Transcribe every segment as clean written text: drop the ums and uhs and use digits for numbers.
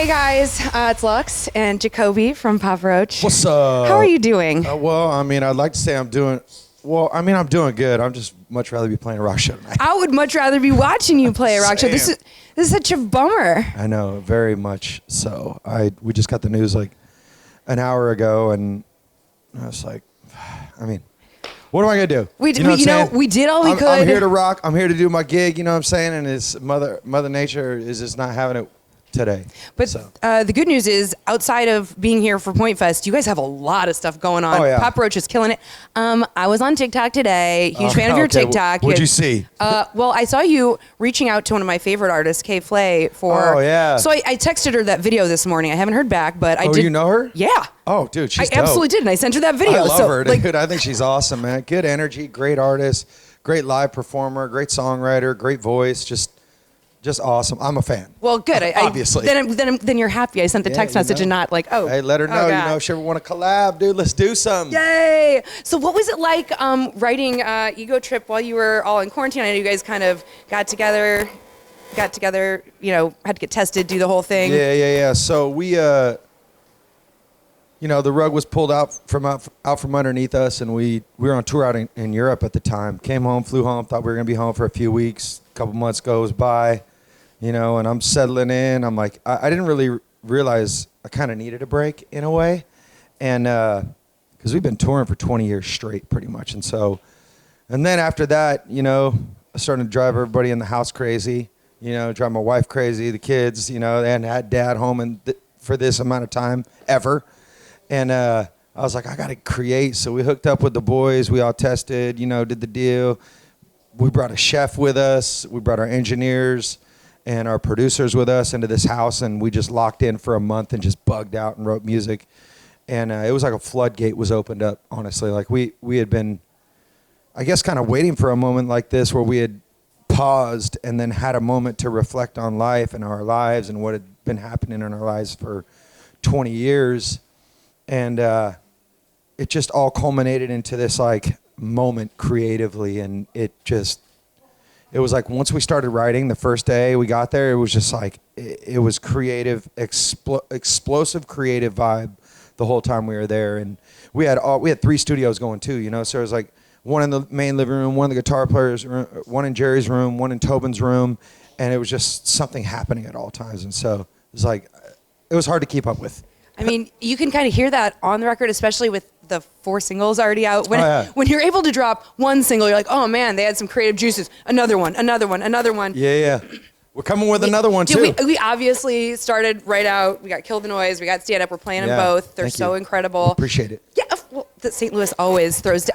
Hey guys, it's Lux and Jacoby from Papa Roach. What's up? How are you doing? Well, I mean, I'd like to say I'm doing good. I'm just much rather be playing a rock show tonight. I would much rather be watching you play a rock show. This is such a bummer. I know, very much so. We just got the news like an hour ago, and I was like, I mean, what am I gonna do? We did all we could. I'm here to rock. I'm here to do my gig. You know what I'm saying? And it's Mother Nature is just not having it today. But the good news is, outside of being here for Pointfest, you guys have a lot of stuff going on. Oh, yeah. Papa Roach is killing it. I was on TikTok today. Huge fan of your TikTok. What'd you see? Well, I saw you reaching out to one of my favorite artists, K.Flay, for... Oh, yeah. So I texted her that video this morning. I haven't heard back, but I did... Oh, you know her? Yeah. Oh, dude, she's I absolutely did, and I sent her that video. I love her, dude. I think she's awesome, man. Good energy, great artist, great live performer, great songwriter, great voice, just awesome. I'm a fan. Well, good. Obviously. Then you're happy. I sent the text message and not like, oh. Hey, let her know. If she ever want to collab, dude, let's do something. Yay! So what was it like writing Ego Trip while you were all in quarantine? I know you guys kind of got together, had to get tested, do the whole thing. Yeah. So we, the rug was pulled out from underneath us, and we were on tour out in Europe at the time. Came home, flew home, thought we were going to be home for a few weeks. A couple months goes by. And I'm settling in. I'm like, I didn't really realize I kind of needed a break in a way. And because we've been touring for 20 years straight pretty much. And then after that, I started to drive everybody in the house crazy, drive my wife crazy, the kids, and had dad home for this amount of time ever. And I was like, I got to create. So we hooked up with the boys. We all tested, did the deal. We brought a chef with us. We brought our engineers and our producers with us into this house, and we just locked in for a month and just bugged out and wrote music. And it was like a floodgate was opened up, honestly. Like we had been, I guess, kind of waiting for a moment like this where we had paused and then had a moment to reflect on life and our lives and what had been happening in our lives for 20 years. And it just all culminated into this like moment creatively, and it was like once we started writing the first day we got there, it was just like it was creative, explosive creative vibe the whole time we were there. And we had 3 studios going too, so it was like one in the main living room, one in the guitar player's room, one in Jerry's room, one in Tobin's room, and it was just something happening at all times. And so it was like it was hard to keep up with. I mean, you can kind of hear that on the record, especially with the 4 singles already out. When you're able to drop one single, you're like, oh man, they had some creative juices. Another one. Yeah. We're coming with another one too. We obviously started right out. We got Kill the Noise. We got Stand Up. We're playing them both. They're so incredible. Appreciate it. Yeah. Well, St. Louis always throws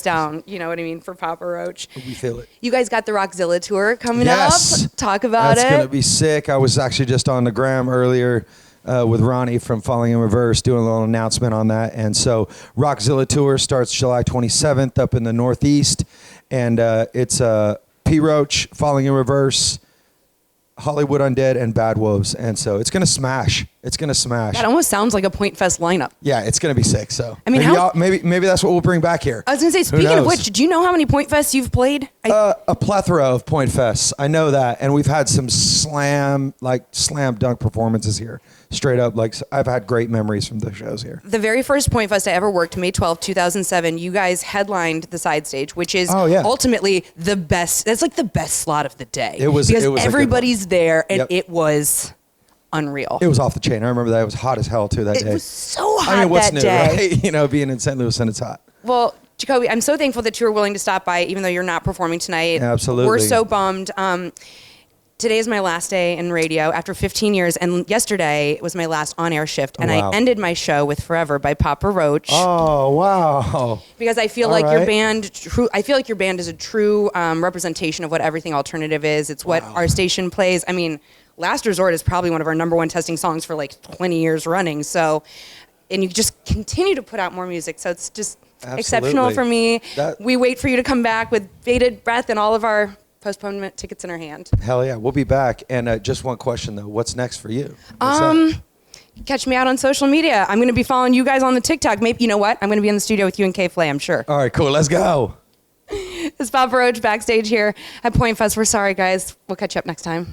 down. You know what I mean, for Papa Roach. We feel it. You guys got the Rockzilla tour coming up. Talk about it. That's gonna be sick. I was actually just on the gram earlier. With Ronnie from Falling in Reverse, doing a little announcement on that. And so Rockzilla Tour starts July 27th up in the Northeast. And it's P. Roach, Falling in Reverse, Hollywood Undead, and Bad Wolves. And so it's going to smash. That almost sounds like a Pointfest lineup. Yeah, it's going to be sick. So I mean, maybe that's what we'll bring back here. I was going to say, speaking of which, do you know how many Pointfests you've played? A plethora of Pointfests. I know that. And we've had some slam dunk performances here. Straight up, I've had great memories from the shows here. The very first Pointfest I ever worked, May 12th, 2007, you guys headlined the side stage, which is ultimately the best. That's like the best slot of the day. It was because everybody's there, and it was unreal. It was off the chain. I remember that. It was hot as hell too that day. It was so hot what's new, right? Being in St. Louis and it's hot. Well, Jacoby, I'm so thankful that you were willing to stop by, even though you're not performing tonight. Absolutely. We're so bummed. Today is my last day in radio after 15 years, and yesterday was my last on-air shift, and I ended my show with Forever by Papa Roach. Oh, wow. Because I feel like your band is a true representation of what Everything Alternative is. It's what our station plays. I mean, Last Resort is probably one of our #1 testing songs for like 20 years running. So, and you just continue to put out more music. So it's just exceptional for me. We wait for you to come back with bated breath and all of our postponement tickets in our hand. Hell yeah, we'll be back. And just one question though, what's next for you? Catch me out on social media. I'm going to be following you guys on the TikTok. Maybe, you know what? I'm going to be in the studio with you and K.Flay, I'm sure. All right, cool. Let's go. It's Papa Roach backstage here at Pointfest. We're sorry, guys. We'll catch you up next time.